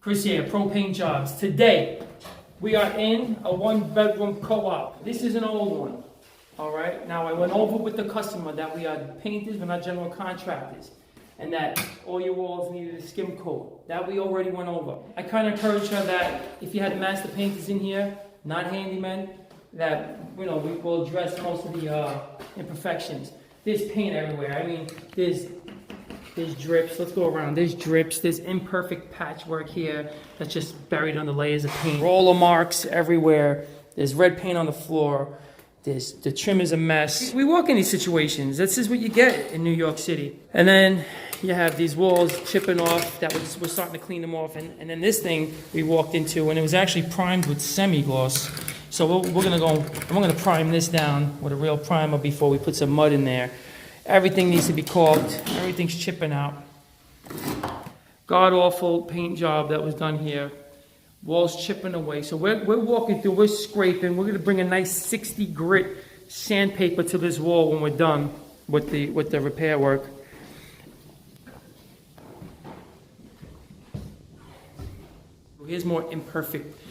Chris here, Pro Paint Jobs. Today, we are in a one-bedroom co-op. This is an old one, all right? Now, I went over with the customer that we are painters, we're not general contractors, and that all your walls needed a skim coat. That we already went over. I kind of encouraged her that if you had master painters in here, not handymen, that, you know, we will address most of the imperfections. There's paint everywhere. I mean, there's drips. Let's go around. There's drips. There's imperfect patchwork here that's just buried under layers of paint. Roller marks everywhere. There's red paint on the floor. The trim is a mess. We walk in these situations. This is what you get in New York City. And then you have these walls chipping off. We're starting to clean them off. And then this thing we walked into, and it was actually primed with semi-gloss. So we're gonna prime this down with a real primer before we put some mud in there. Everything needs to be caulked. Everything's chipping out. God-awful paint job that was done here. Walls chipping away. So we're walking through, we're scraping. We're gonna bring a nice 60 grit sandpaper to this wall when we're done with the repair work. Here's more imperfect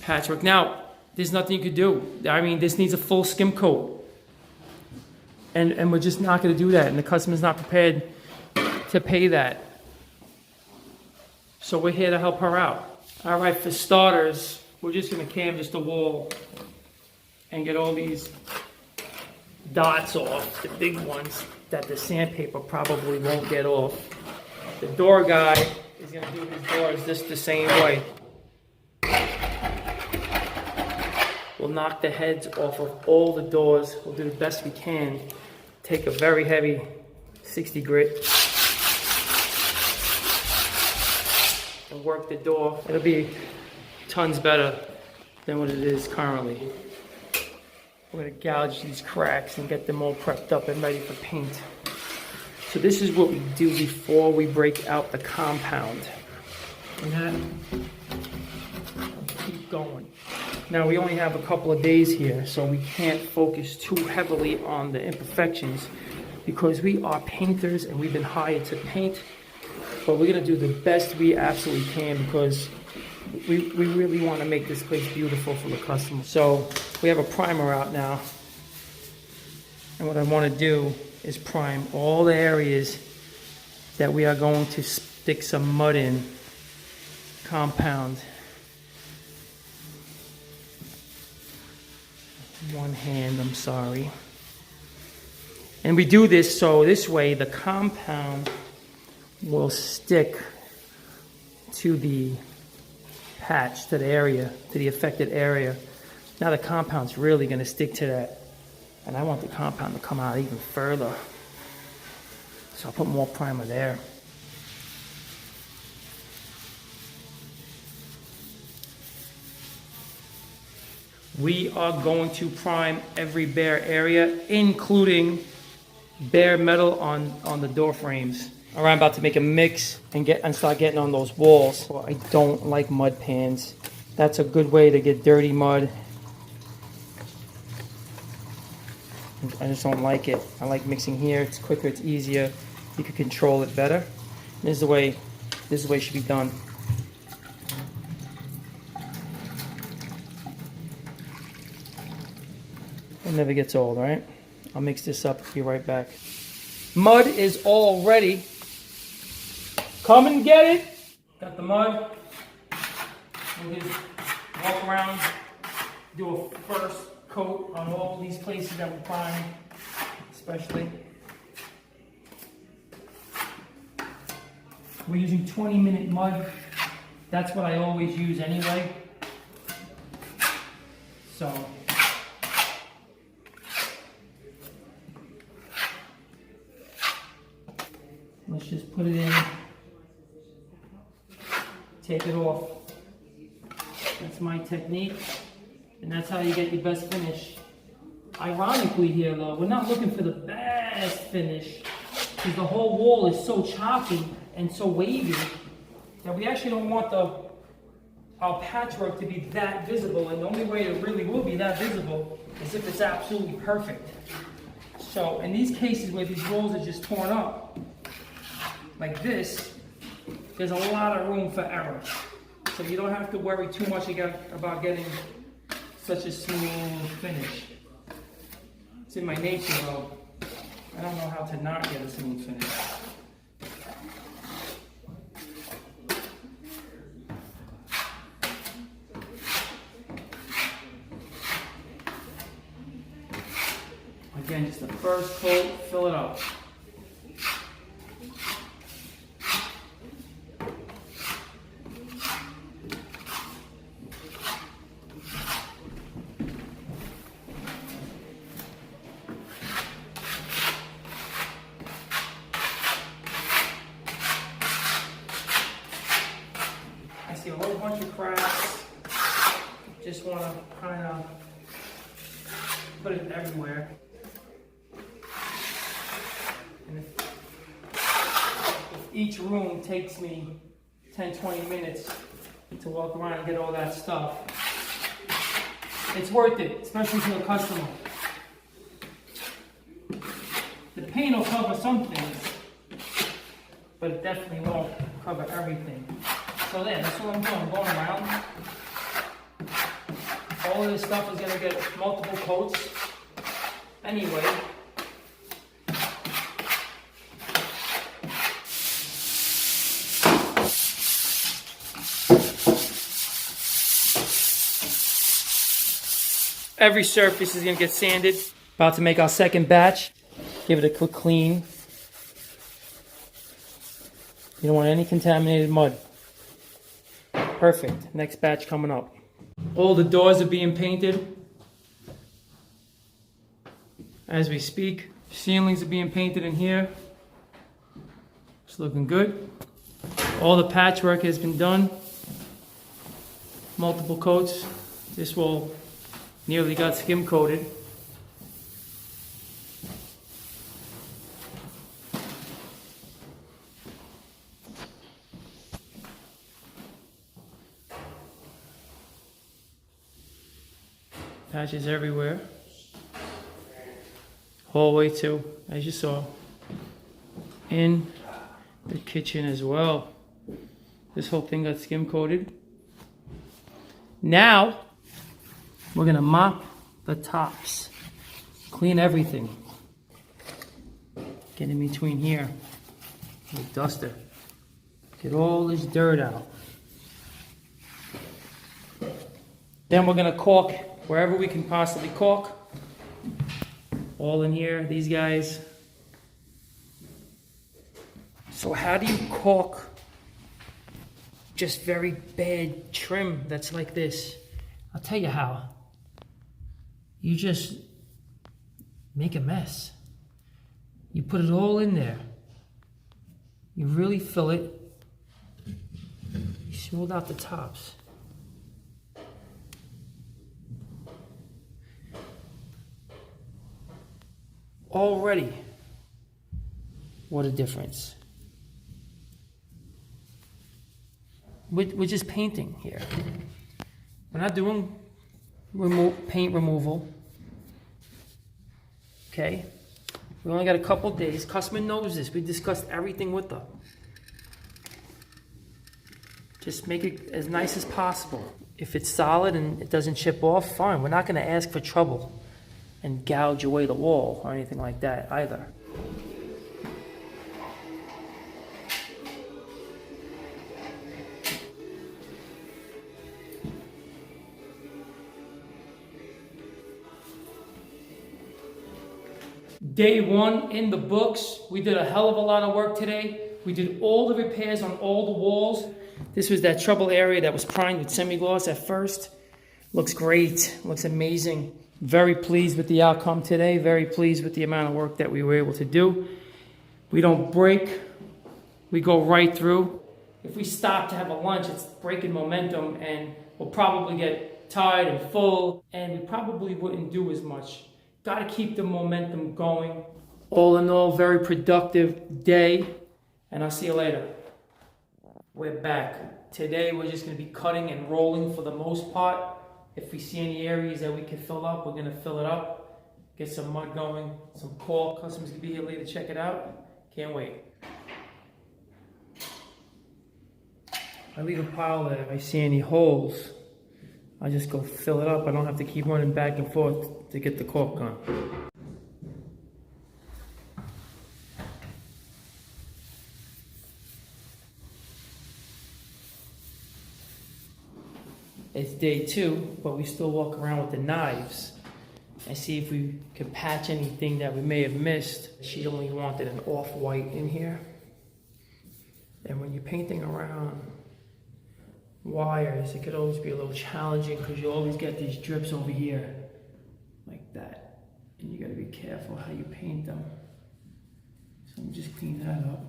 patchwork. Now, there's nothing you could do. I mean, this needs a full skim coat. And we're just not going to do that. And the customer's not prepared to pay that. So we're here to help her out. All right, for starters, we're just going to canvas the wall and get all these dots off, the big ones that the sandpaper probably won't get off. The door guy is going to do his doors just the same way. We'll knock the heads off of all the doors. We'll do the best we can. Take a very heavy 60 grit and work the door. It'll be tons better than what it is currently. We're gonna gouge these cracks and get them all prepped up and ready for paint. So this is what we do before we break out the compound. And then keep going. Now, we only have a couple of days here, so we can't focus too heavily on the imperfections because we are painters and we've been hired to paint, but we're going to do the best we absolutely can because we really want to make this place beautiful for the customer. So we have a primer out now, and what I want to do is prime all the areas that we are going to stick some mud in, compound. One hand, I'm sorry. And we do this so this way the compound will stick to the patch, to the area, to the affected area. Now the compound's really going to stick to that. And I want the compound to come out even further. So I'll put more primer there. We are going to prime every bare area, including bare metal on the door frames. All right, I'm about to make a mix and start getting on those walls. So I don't like mud pans. That's a good way to get dirty mud. I just don't like it. I like mixing here. It's quicker, it's easier. You can control it better. This is the way it should be done. It never gets old, right? I'll mix this up, be right back. Mud is all ready. Come and get it. Got the mud. We'll just walk around, do a first coat on all these places that we prime, especially. We're using 20-minute mud. That's what I always use anyway. So, let's just put it in, take it off. That's my technique, and that's how you get your best finish. Ironically here though, we're not looking for the best finish because the whole wall is so choppy and so wavy that we actually don't want our patchwork to be that visible, and the only way it really will be that visible is if it's absolutely perfect. So in these cases where these walls are just torn up, like this, there's a lot of room for error. So you don't have to worry too much about getting such a smooth finish. It's in my nature though. I don't know how to not get a smooth finish. Again, just the first coat, fill it up. I see a whole bunch of cracks. Just want to kind of put it everywhere. And if each room takes me 10-20 minutes to walk around and get all that stuff, it's worth it, especially for the customer. The paint will cover some things, but it definitely won't cover everything. So there, that's what I'm doing. I'm going around. All of this stuff is going to get multiple coats anyway. Every surface is going to get sanded. About to make our second batch. Give it a quick clean. You don't want any contaminated mud. Perfect. Next batch coming up. All the doors are being painted as we speak. Ceilings are being painted in here. It's looking good. All the patchwork has been done. Multiple coats. This wall nearly got skim coated. Patches everywhere. Hallway too, as you saw. In the kitchen as well. This whole thing got skim coated. Now, we're gonna mop the tops. Clean everything. Get in between here with a duster. Get all this dirt out. Then we're gonna caulk wherever we can possibly caulk. All in here, these guys. So how do you caulk just very bad trim that's like this? I'll tell you how. You just make a mess. You put it all in there. You really fill it. You smooth out the tops. Already, what a difference. We're just painting here. We're not doing paint removal. Okay? We only got a couple days. Customer knows this. We discussed everything with them. Just make it as nice as possible. If it's solid and it doesn't chip off, fine. We're not going to ask for trouble and gouge away the wall or anything like that either. Day one in the books. We did a hell of a lot of work today. We did all the repairs on all the walls. This was that trouble area that was primed with semi-gloss at first. Looks great, looks amazing. Very pleased with the outcome today. Very pleased with the amount of work that we were able to do. We don't break, we go right through. If we stop to have a lunch, it's breaking momentum and we'll probably get tired and full and we probably wouldn't do as much. Got to keep the momentum going. All in all, very productive day, and I'll see you later. We're back. Today we're just going to be cutting and rolling for the most part. If we see any areas that we can fill up, we're going to fill it up. Get some mud going, some caulk. Customers can be here later to check it out. Can't wait. I leave a pile there. If I see any holes, I just go fill it up. I don't have to keep running back and forth to get the caulk gun. It's day 2, but we still walk around with the knives and see if we can patch anything that we may have missed. She only wanted an off-white in here. And when you're painting around wires, it could always be a little challenging because you always get these drips over here, like that. And you gotta be careful how you paint them. So let me just clean that up.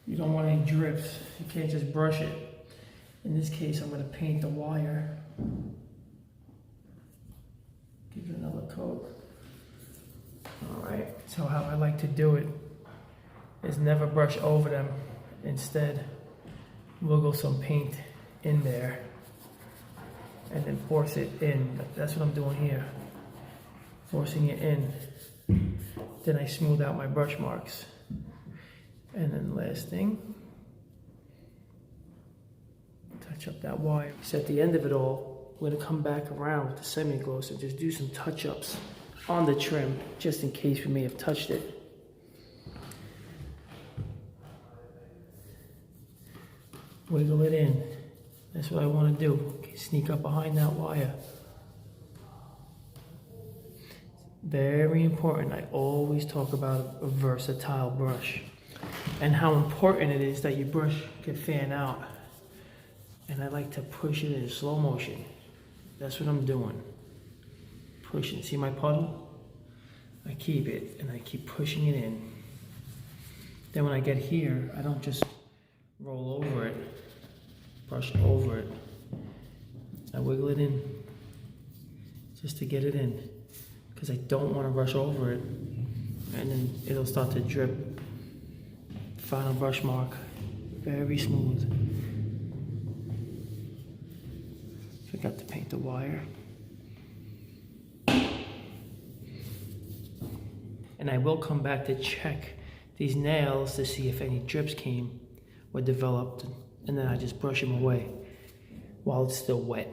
You don't want any drips. You can't just brush it. In this case, I'm going to paint the wire. Give it another coat. Alright, so how I like to do it is never brush over them. Instead, wiggle some paint in there and then force it in. That's what I'm doing here. Forcing it in. Then I smooth out my brush marks. And then last thing, touch up that wire. So at the end of it all, we're gonna come back around with the semi-gloss and just do some touch-ups on the trim, just in case we may have touched it. Wiggle it in. That's what I wanna do. Okay, sneak up behind that wire. Very important. I always talk about a versatile brush and how important it is that your brush can fan out. And I like to push it in slow motion. That's what I'm doing. Pushing. See my puddle? I keep it and I keep pushing it in. Then when I get here, I don't just roll over it, brush over it. I wiggle it in just to get it in, because I don't want to brush over it and then it'll start to drip. Final brush mark, very smooth. Forgot to paint the wire. And I will come back to check these nails to see if any drips came or developed, and then I just brush them away while it's still wet.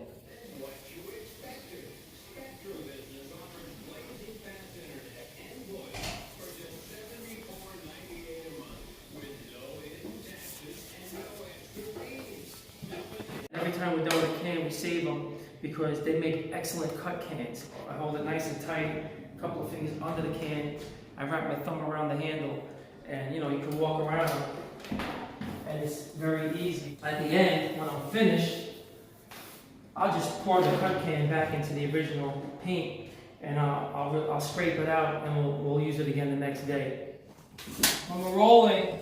Every time we're done with a can, we save them because they make excellent cut cans. I hold it nice and tight, a couple of fingers under the can. I wrap my thumb around the handle, and you can walk around, and it's very easy. At the end, when I'm finished, I'll just pour the cut can back into the original paint, and I'll scrape it out, and we'll use it again the next day. When we're rolling,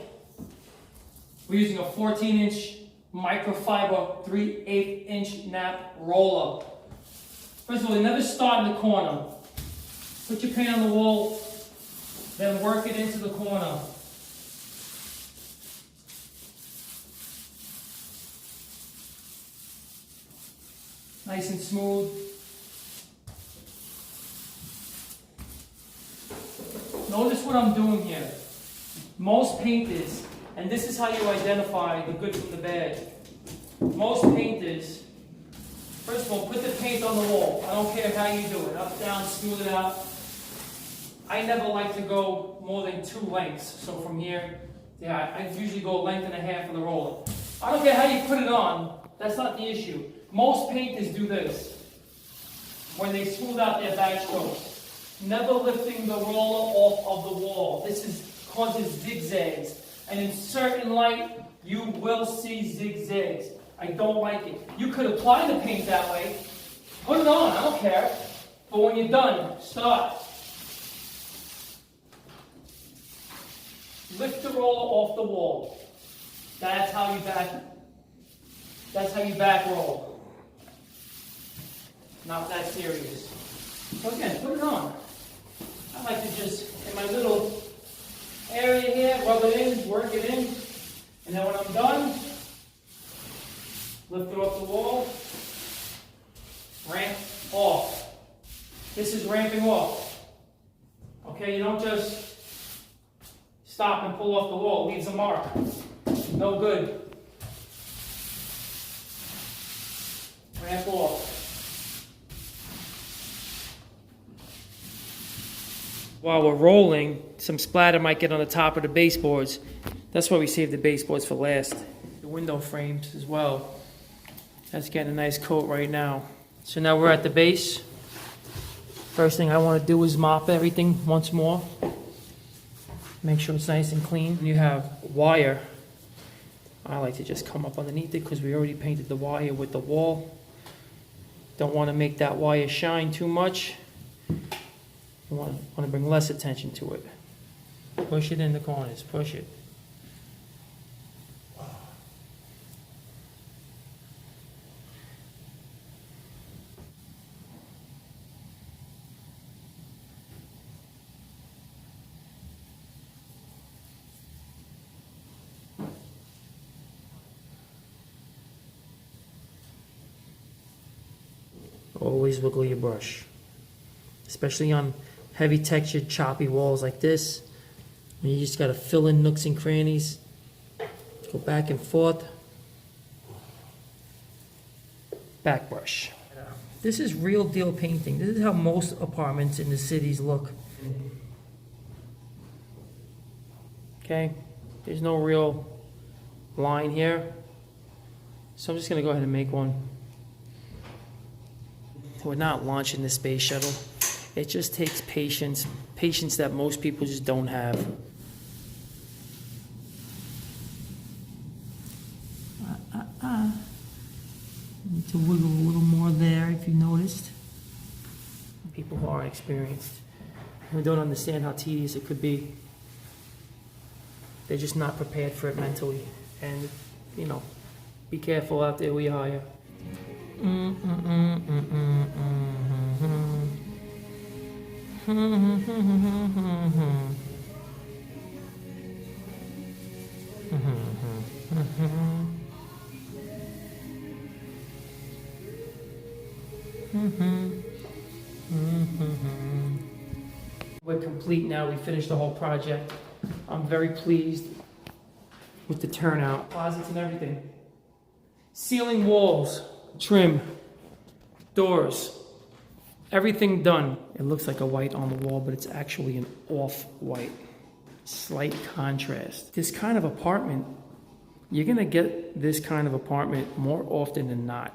we're using a 14-inch microfiber 3/8 inch nap roller. First of all, you never start in the corner. Put your paint on the wall, then work it into the corner. Nice and smooth. Notice what I'm doing here. Most painters, and this is how you identify the good from the bad. Most painters, first of all, put the paint on the wall. I don't care how you do it, up, down, smooth it out. I never like to go more than 2 lengths. So from here, I usually go a length and a half of the roller. I don't care how you put it on, that's not the issue. Most painters do this when they smooth out their back strokes. Never lifting the roller off of the wall. This causes zigzags. And in certain light, you will see zigzags. I don't like it. You could apply the paint that way. Put it on, I don't care. But when you're done, start. Lift the roller off the wall. That's how you back roll. Not that serious. So again, put it on. I like to just, in my little area here, rub it in, work it in, and then when I'm done, lift it off the wall, ramp off. This is ramping off. Okay, you don't just stop and pull off the wall, it leaves a mark. No good. Ramp off. While we're rolling, some splatter might get on the top of the baseboards. That's why we save the baseboards for last. The window frames as well. That's getting a nice coat right now. So now we're at the base. First thing I want to do is mop everything once more. Make sure it's nice and clean. You have wire. I like to just come up underneath it because we already painted the wire with the wall. Don't want to make that wire shine too much. You want to bring less attention to it. Push it in the corners, push it. Always wiggle your brush, especially on heavy textured choppy walls like this. You just got to fill in nooks and crannies. Go back and forth. Back brush. This is real deal painting. This is how most apartments in the cities look. Okay, there's no real line here. So I'm just gonna go ahead and make one. We're not launching the space shuttle. It just takes patience that most people just don't have. Need to wiggle a little more there if you noticed. People who aren't experienced, who don't understand how tedious it could be, they're just not prepared for it mentally. And, you know, be careful out there where you hire. We're complete now. We finished the whole project. I'm very pleased with the turnout. Closets and everything. Ceiling, walls, trim, doors, everything done. It looks like a white on the wall, but it's actually an off-white. Slight contrast. This kind of apartment, you're gonna get this kind of apartment more often than not.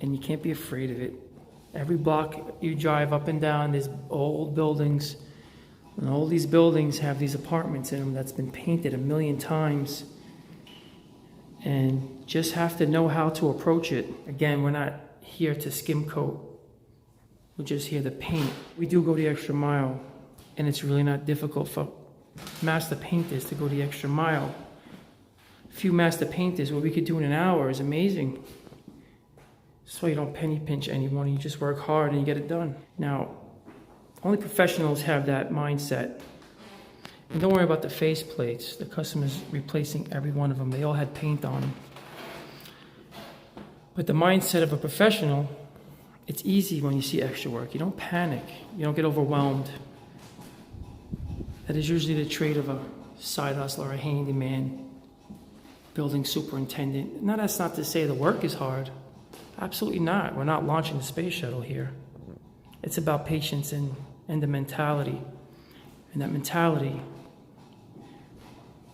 And you can't be afraid of it. Every block you drive up and down, there's old buildings, and all these buildings have these apartments in them that's been painted a million times. And just have to know how to approach it. Again, we're not here to skim coat. We're just here to paint. We do go the extra mile, and it's really not difficult for master painters to go the extra mile. A few master painters, what we could do in an hour is amazing. So you don't penny pinch anyone, you just work hard and you get it done. Now, only professionals have that mindset. And don't worry about the face plates. The customer's replacing every one of them. They all had paint on them. But the mindset of a professional, it's easy when you see extra work. You don't panic. You don't get overwhelmed. That is usually the trait of a side hustler, a handyman, building superintendent. Now, that's not to say the work is hard. Absolutely not. We're not launching the space shuttle here. It's about patience and the mentality. And that mentality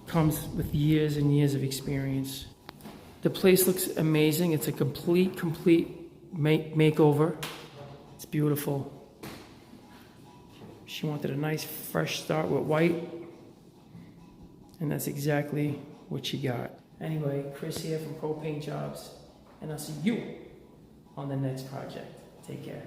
comes with years and years of experience. The place looks amazing. It's a complete makeover. It's beautiful. She wanted a nice fresh start with white, and that's exactly what she got. Anyway, Chris here from Pro Paint Jobs, and I'll see you on the next project. Take care.